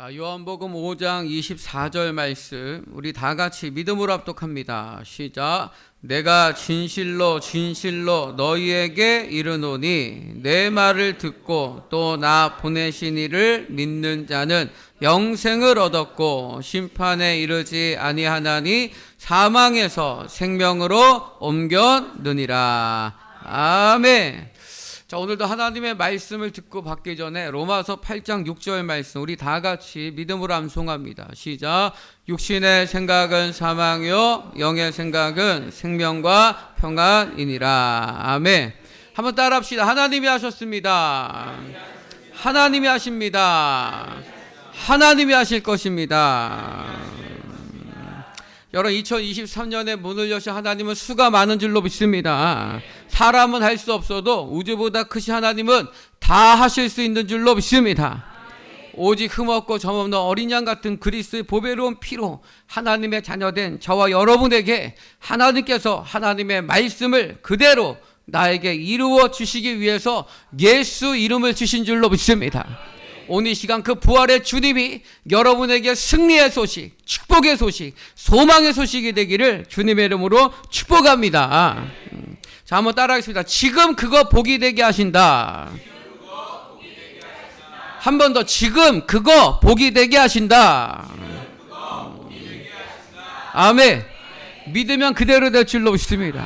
자, 요한복음 5장 24절 말씀 우리 다 같이 믿음으로 합독합니다. 시작. 내가 진실로 진실로 너희에게 이르노니 내 말을 듣고 또 나 보내신 이를 믿는 자는 영생을 얻었고 심판에 이르지 아니하나니 사망에서 생명으로 옮겼느니라. 아멘. 자, 오늘도 하나님의 말씀을 듣고 받기 전에 로마서 8장 6절 말씀 우리 다 같이 믿음으로 암송합니다. 시작. 육신의 생각은 사망이요 영의 생각은 생명과 평안이니라. 아멘. 한번 따라 합시다. 하나님이 하셨습니다. 하나님이 하십니다. 하나님이 하실 것입니다. 여러분, 2023년에 문을 여신 하나님은 수가 많은 줄로 믿습니다. 사람은 할 수 없어도 우주보다 크신 하나님은 다 하실 수 있는 줄로 믿습니다. 오직 흠없고 점없는 어린 양 같은 그리스도의 보배로운 피로 하나님의 자녀된 저와 여러분에게 하나님께서 하나님의 말씀을 그대로 나에게 이루어 주시기 위해서 예수 이름을 주신 줄로 믿습니다. 오늘 이 시간 그 부활의 주님이 여러분에게 승리의 소식, 축복의 소식, 소망의 소식이 되기를 주님의 이름으로 축복합니다. 자, 한번 따라하겠습니다. 지금 그거 복이 되게 하신다. 한 번 더. 지금 그거 복이 되게 하신다. 아멘. 믿으면 그대로 될 줄로 믿습니다.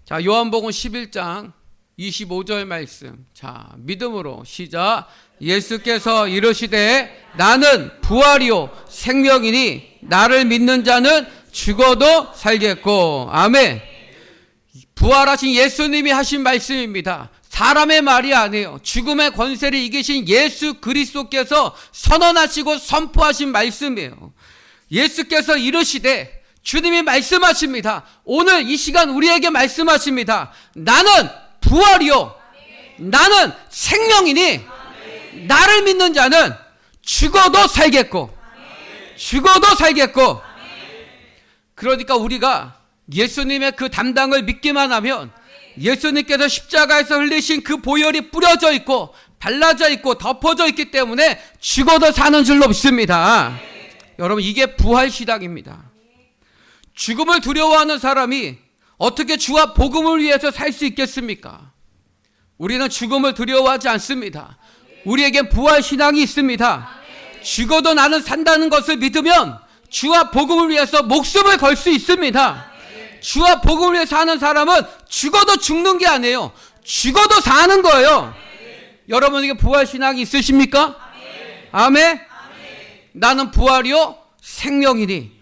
자, 요한복음 11장 25절 말씀. 자, 믿음으로 시작. 예수께서 이르시되 나는 부활이요 생명이니 나를 믿는 자는 죽어도 살겠고. 아멘. 부활하신 예수님이 하신 말씀입니다. 사람의 말이 아니에요. 죽음의 권세를 이기신 예수 그리스도께서 선언하시고 선포하신 말씀이에요. 예수께서 이르시되 주님이 말씀하십니다. 오늘 이 시간 우리에게 말씀하십니다. 나는 부활이요 나는 생명이니 나를 믿는 자는 죽어도 살겠고 죽어도 살겠고. 그러니까 우리가 예수님의 그 담당을 믿기만 하면 예수님께서 십자가에서 흘리신 그 보혈이 뿌려져 있고 발라져 있고 덮어져 있기 때문에 죽어도 사는 줄로 믿습니다. 여러분, 이게 부활 신앙입니다. 죽음을 두려워하는 사람이 어떻게 주와 복음을 위해서 살 수 있겠습니까? 우리는 죽음을 두려워하지 않습니다. 우리에겐 부활 신앙이 있습니다. 죽어도 나는 산다는 것을 믿으면 주와 복음을 위해서 목숨을 걸 수 있습니다. 주와 복음을 위해서 사는 사람은 죽어도 죽는 게 아니에요. 죽어도 사는 거예요. 여러분에게 부활 신앙이 있으십니까? 아멘. 나는 부활이요 생명이니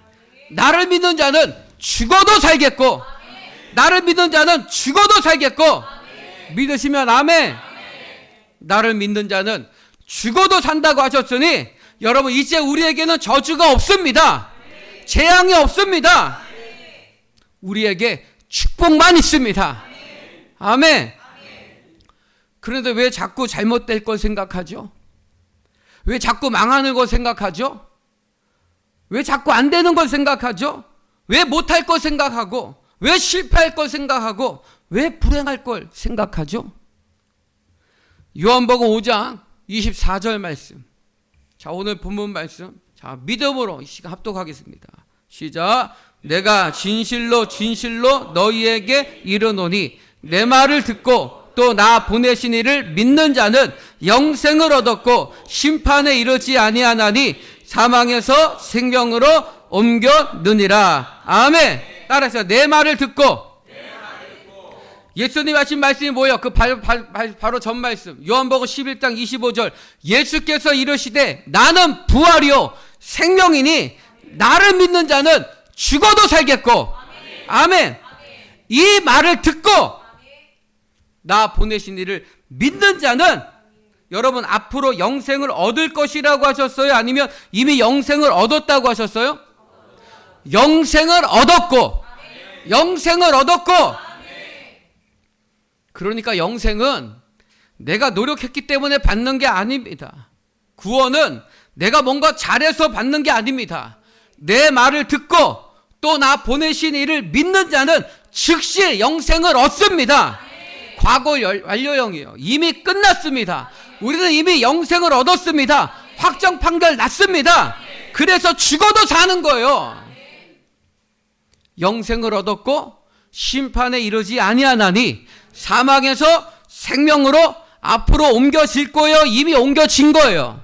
나를 믿는 자는 죽어도 살겠고 나를 믿는 자는 죽어도 살겠고. 믿으시면 아멘. 나를 믿는 자는 죽어도 산다고 하셨으니 여러분, 이제 우리에게는 저주가 없습니다. 재앙이 없습니다. 우리에게 축복만 있습니다. 아멘. 그런데 왜 자꾸 잘못될 걸 생각하죠? 왜 자꾸 망하는 걸 생각하죠? 왜 자꾸 안 되는 걸 생각하죠? 왜 못할 걸 생각하고, 왜 실패할 걸 생각하고, 왜 불행할 걸 생각하죠? 요한복음 5장 24절 말씀. 자, 오늘 본문 말씀. 자, 믿음으로 이 시간 합독하겠습니다. 시작. 내가 진실로 진실로 너희에게 이르노니 내 말을 듣고 또 나 보내신 이를 믿는 자는 영생을 얻었고 심판에 이르지 아니하나니 사망에서 생명으로 옮겼느니라. 아멘. 따라서 내 말을 듣고. 예수님 하신 말씀이 뭐예요? 그 바로 전 말씀. 요한복음 11장 25절. 예수께서 이르시되 나는 부활이요 생명이니 나를 믿는 자는 죽어도 살겠고. 아멘. 이 말을 듣고 나 보내신 이를 믿는 자는 여러분 앞으로 영생을 얻을 것이라고 하셨어요? 아니면 이미 영생을 얻었다고 하셨어요? 영생을 얻었고. 영생을 얻었고. 그러니까 영생은 내가 노력했기 때문에 받는 게 아닙니다. 구원은 내가 뭔가 잘해서 받는 게 아닙니다. 내 말을 듣고 또 나 보내신 이를 믿는 자는 즉시 영생을 얻습니다. 과거 완료형이에요. 이미 끝났습니다. 우리는 이미 영생을 얻었습니다. 확정 판결 났습니다. 그래서 죽어도 사는 거예요. 영생을 얻었고 심판에 이르지 아니하나니 사망에서 생명으로 앞으로 옮겨질 거예요? 이미 옮겨진 거예요?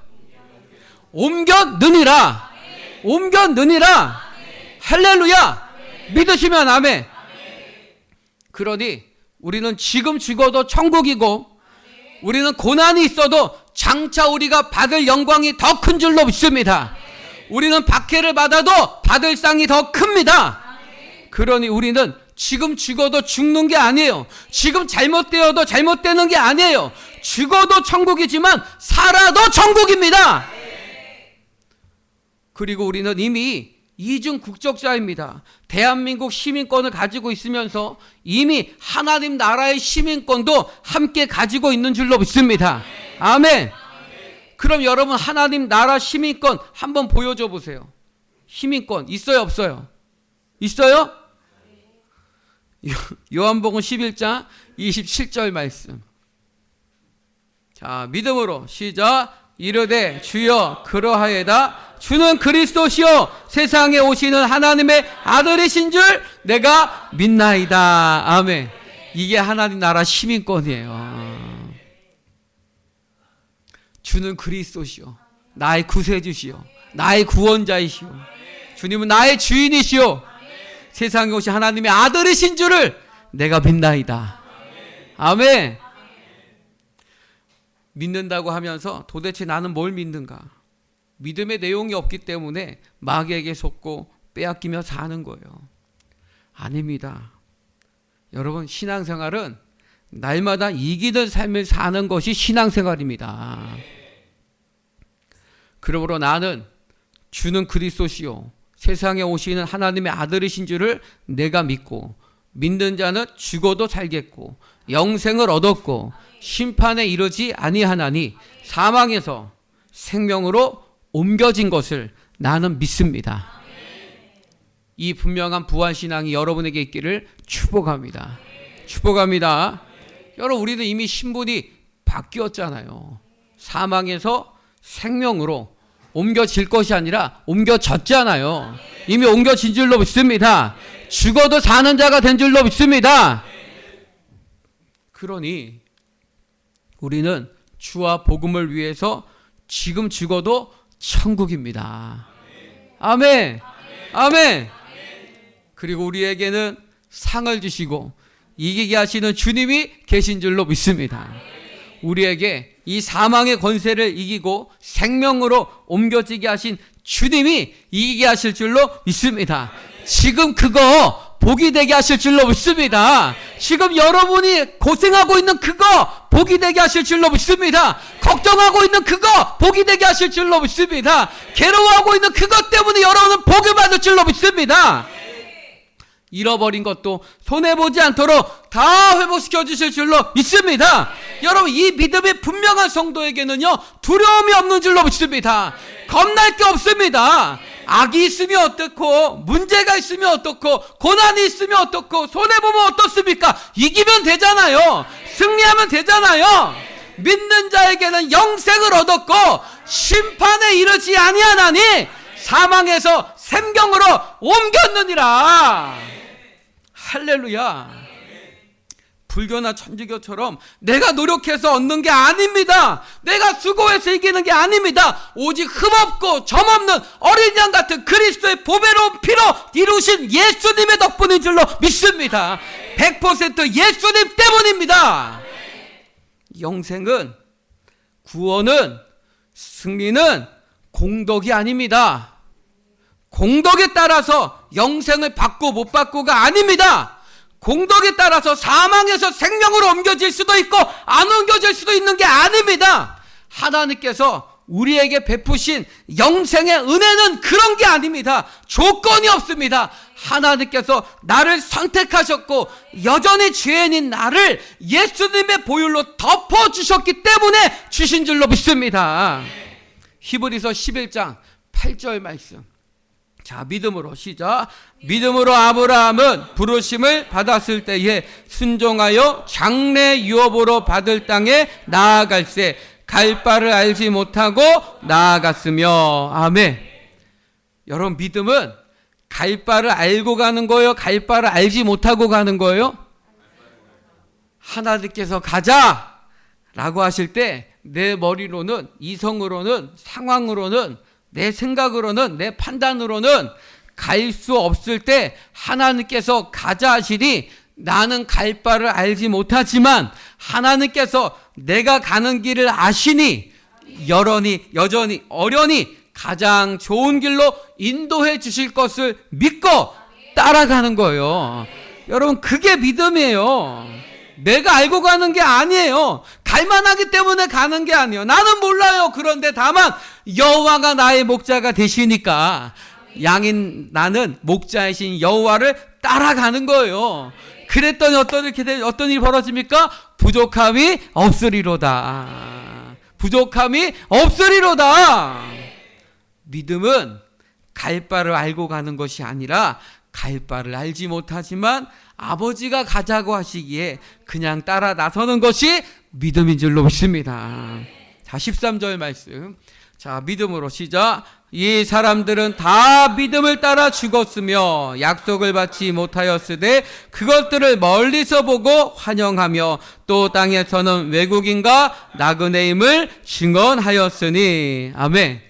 옮겨느니라. 옮겨느니라. 할렐루야. 믿으시면 아멘. 그러니 우리는 지금 죽어도 천국이고 우리는 고난이 있어도 장차 우리가 받을 영광이 더 큰 줄로 믿습니다. 우리는 박해를 받아도 받을 상이 더 큽니다. 그러니 우리는 지금 죽어도 죽는 게 아니에요. 지금 잘못되어도 잘못되는 게 아니에요. 죽어도 천국이지만 살아도 천국입니다. 그리고 우리는 이미 이중 국적자입니다. 대한민국 시민권을 가지고 있으면서 이미 하나님 나라의 시민권도 함께 가지고 있는 줄로 믿습니다. 아멘. 그럼 여러분 하나님 나라 시민권 한번 보여줘 보세요. 시민권 있어요 없어요? 있어요? 요한복음 11장 27절 말씀. 자, 믿음으로 시작. 이르되 주여 그러하여다. 주는 그리스도시요 세상에 오시는 하나님의 아들이신 줄 내가 믿나이다. 아멘. 이게 하나님 나라 시민권이에요. 주는 그리스도시요 나의 구세주시요 나의 구원자이시요 주님은 나의 주인이시요 세상에 오신 하나님의 아들이신 줄을 내가 믿나이다. 아멘. 믿는다고 하면서 도대체 나는 뭘 믿는가? 믿음의 내용이 없기 때문에 마귀에게 속고 빼앗기며 사는 거예요. 아닙니다. 여러분 신앙생활은 날마다 이기는 삶을 사는 것이 신앙생활입니다. 그러므로 나는 주는 그리스도시요 세상에 오시는 하나님의 아들이신 줄을 내가 믿고 믿는 자는 죽어도 살겠고 영생을 얻었고 심판에 이르지 아니하나니 사망에서 생명으로 옮겨진 것을 나는 믿습니다. 이 분명한 부활신앙이 여러분에게 있기를 축복합니다. 축복합니다. 여러분 우리는 이미 신분이 바뀌었잖아요. 사망에서 생명으로 옮겨질 것이 아니라 옮겨졌잖아요. 이미 옮겨진 줄로 믿습니다. 죽어도 사는 자가 된 줄로 믿습니다. 그러니 우리는 주와 복음을 위해서 지금 죽어도 천국입니다. 아멘. 아멘. 그리고 우리에게는 상을 주시고 이기게 하시는 주님이 계신 줄로 믿습니다. 우리에게 이 사망의 권세를 이기고 생명으로 옮겨지게 하신 주님이 이기게 하실 줄로 믿습니다. 지금 그거 복이 되게 하실 줄로 믿습니다. 지금 여러분이 고생하고 있는 그거 복이 되게 하실 줄로 믿습니다. 걱정하고 있는 그거 복이 되게 하실 줄로 믿습니다. 괴로워하고 있는 그것 때문에 여러분은 복을 받을 줄로 믿습니다. 잃어버린 것도 손해보지 않도록 다 회복시켜 주실 줄로 믿습니다. 여러분 이 믿음이 분명한 성도에게는요 두려움이 없는 줄로 믿습니다. 겁날 게 없습니다. 악이 있으면 어떻고 문제가 있으면 어떻고 고난이 있으면 어떻고 손해보면 어떻습니까? 이기면 되잖아요. 승리하면 되잖아요. 믿는 자에게는 영생을 얻었고 심판에 이르지 아니하나니 사망에서 생명으로 옮겼느니라. 할렐루야. 불교나 천주교처럼 내가 노력해서 얻는 게 아닙니다. 내가 수고해서 이기는 게 아닙니다. 오직 흠없고 점없는 어린 양 같은 그리스도의 보배로운 피로 이루신 예수님의 덕분인 줄로 믿습니다. 100% 예수님 때문입니다. 영생은, 구원은, 승리는 공덕이 아닙니다. 공덕에 따라서 영생을 받고 못 받고가 아닙니다. 공덕에 따라서 사망에서 생명으로 옮겨질 수도 있고 안 옮겨질 수도 있는 게 아닙니다. 하나님께서 우리에게 베푸신 영생의 은혜는 그런 게 아닙니다. 조건이 없습니다. 하나님께서 나를 선택하셨고 여전히 죄인인 나를 예수님의 보혈로 덮어주셨기 때문에 주신 줄로 믿습니다. 히브리서 11장 8절 말씀. 자, 믿음으로 시작. 믿음으로 아브라함은 부르심을 받았을 때에 순종하여 장래 유업으로 받을 땅에 나아갈새 갈 바를 알지 못하고 나아갔으며. 아멘. 여러분, 믿음은 갈 바를 알고 가는 거예요? 갈 바를 알지 못하고 가는 거예요? 하나님께서 가자 라고 하실 때 내 머리로는, 이성으로는, 상황으로는, 내 생각으로는, 내 판단으로는 갈 수 없을 때 하나님께서 가자 하시니 나는 갈 바를 알지 못하지만 하나님께서 내가 가는 길을 아시니 여전히 어련히 가장 좋은 길로 인도해 주실 것을 믿고 따라가는 거예요. 여러분, 그게 믿음이에요. 내가 알고 가는 게 아니에요. 갈만하기 때문에 가는 게 아니에요. 나는 몰라요. 그런데 다만 여호와가 나의 목자가 되시니까 양인 나는 목자이신 여호와를 따라가는 거예요. 그랬더니 어떤 일이 벌어집니까? 부족함이 없으리로다. 부족함이 없으리로다. 믿음은 갈 바를 알고 가는 것이 아니라 갈 바를 알지 못하지만 아버지가 가자고 하시기에 그냥 따라 나서는 것이 믿음인 줄로 믿습니다. 자, 13절 말씀. 자, 믿음으로 시작. 이 사람들은 다 믿음을 따라 죽었으며 약속을 받지 못하였으되 그것들을 멀리서 보고 환영하며 또 땅에서는 외국인과 나그네임을 증언하였으니. 아멘.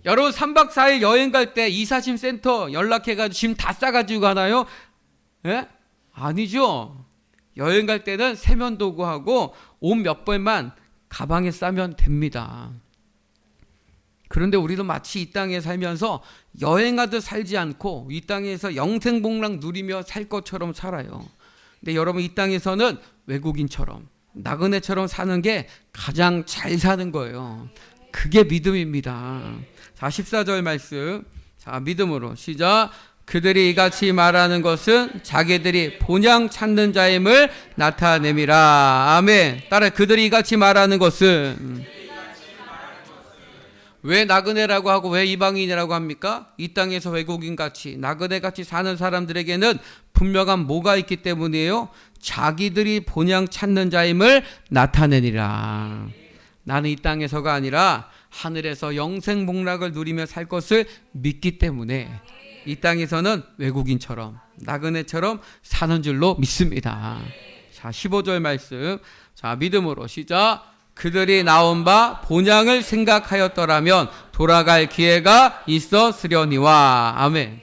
여러분, 3박 4일 여행 갈 때 이사심 센터 연락해가지고 짐 다 싸가지고 가나요? 예? 아니죠. 여행 갈 때는 세면도구하고 옷 몇 벌만 가방에 싸면 됩니다. 그런데 우리도 마치 이 땅에 살면서 여행하듯 살지 않고 이 땅에서 영생복락 누리며 살 것처럼 살아요. 근데 여러분, 이 땅에서는 외국인처럼 나그네처럼 사는 게 가장 잘 사는 거예요. 그게 믿음입니다. 자, 14절 말씀. 자, 믿음으로 시작. 그들이 이같이 말하는 것은 자기들이 본향 찾는 자임을 나타냄이라. 아멘. 따라, 그들이 이같이 말하는 것은. 왜 나그네라고 하고 왜 이방인이라고 합니까? 이 땅에서 외국인같이 나그네같이 사는 사람들에게는 분명한 뭐가 있기 때문이에요? 자기들이 본향 찾는 자임을 나타내니라. 나는 이 땅에서가 아니라 하늘에서 영생복락을 누리며 살 것을 믿기 때문에 이 땅에서는 외국인처럼 나그네처럼 사는 줄로 믿습니다. 자, 15절 말씀. 자, 믿음으로 시작. 그들이 나온 바 본향을 생각하였더라면 돌아갈 기회가 있었으려니와. 아멘.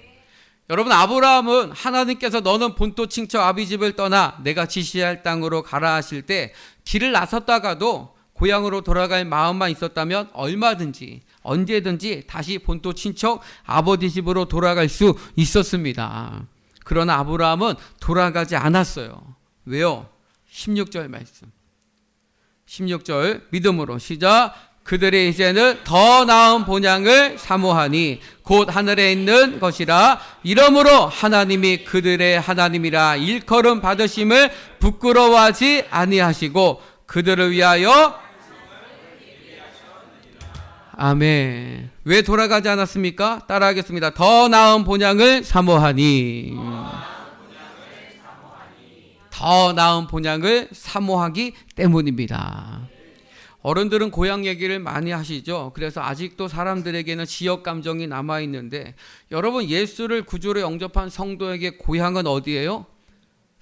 여러분, 아브라함은 하나님께서 너는 본토 친척 아비 집을 떠나 내가 지시할 땅으로 가라 하실 때 길을 나섰다가도 고향으로 돌아갈 마음만 있었다면 얼마든지 언제든지 다시 본토 친척 아버지 집으로 돌아갈 수 있었습니다. 그러나 아브라함은 돌아가지 않았어요. 왜요? 16절 말씀. 16절 믿음으로 시작. 그들이 이제는 더 나은 본향을 사모하니 곧 하늘에 있는 것이라. 이러므로 하나님이 그들의 하나님이라 일컬음 받으심을 부끄러워하지 아니하시고 그들을 위하여. 아멘. 왜 돌아가지 않았습니까? 따라하겠습니다. 더 나은 본향을 사모하니. 더 나은 본향을 사모하기 때문입니다. 어른들은 고향 얘기를 많이 하시죠. 그래서 아직도 사람들에게는 지역 감정이 남아있는데, 여러분, 예수를 구주로 영접한 성도에게 고향은 어디예요?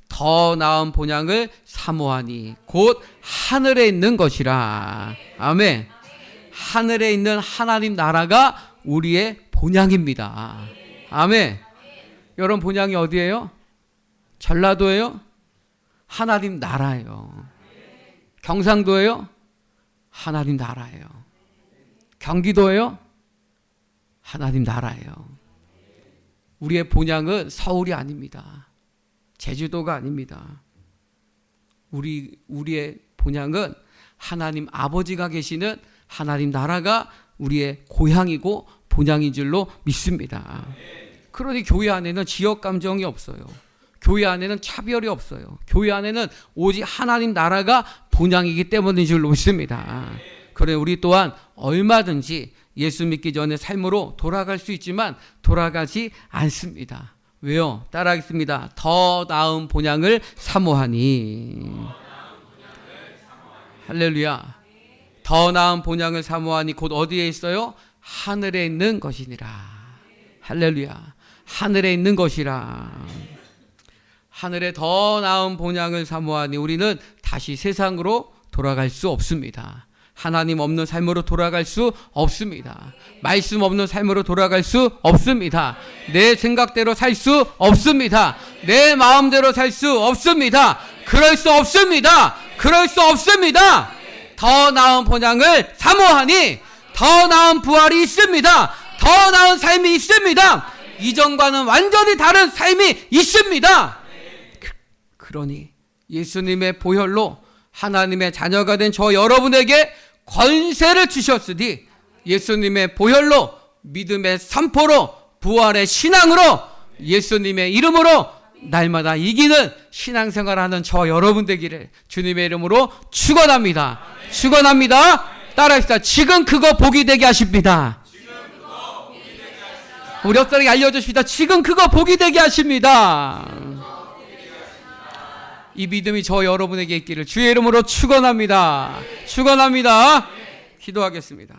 더 나은 본향을 사모하니 곧 하늘에 있는 것이라. 아멘. 하늘에 있는 하나님 나라가 우리의 본향입니다. 아멘. 여러분, 본향이 어디예요? 전라도예요? 하나님 나라예요. 경상도예요? 하나님 나라예요. 경기도예요? 하나님 나라예요. 우리의 본향은 서울이 아닙니다. 제주도가 아닙니다. 우리의 본향은 하나님 아버지가 계시는 하나님 나라가 우리의 고향이고 본향인 줄로 믿습니다. 그러니 교회 안에는 지역 감정이 없어요. 교회 안에는 차별이 없어요. 교회 안에는 오직 하나님 나라가 본향이기 때문인 줄로 믿습니다. 그래, 우리 또한 얼마든지 예수 믿기 전에 삶으로 돌아갈 수 있지만 돌아가지 않습니다. 왜요? 따라하겠습니다. 더 나은 본향을 사모하니. 할렐루야. 더 나은 본향을 사모하니 곧 어디에 있어요? 하늘에 있는 것이니라. 할렐루야. 하늘에 있는 것이라. 하늘에 더 나은 본향을 사모하니 우리는 다시 세상으로 돌아갈 수 없습니다. 하나님 없는 삶으로 돌아갈 수 없습니다. 말씀 없는 삶으로 돌아갈 수 없습니다. 내 생각대로 살 수 없습니다. 내 마음대로 살 수 없습니다. 그럴 수 없습니다. 그럴 수 없습니다. 더 나은 본향을 사모하니 더 나은 부활이 있습니다. 더 나은 삶이 있습니다. 이전과는 완전히 다른 삶이 있습니다. 그러니 예수님의 보혈로 하나님의 자녀가 된 저 여러분에게 권세를 주셨으니 예수님의 보혈로 믿음의 선포로 부활의 신앙으로 예수님의 이름으로 날마다 이기는 신앙생활하는 저 여러분 되기를 주님의 이름으로 축원합니다. 축원합니다. 따라합시다. 지금 그거 복이 되게 하십니다. 우리 옆사람에게 알려주십시다. 지금 그거 복이 되게 하십니다. 이 믿음이 저 여러분에게 있기를 주의 이름으로 축원합니다. 축원합니다. 기도하겠습니다.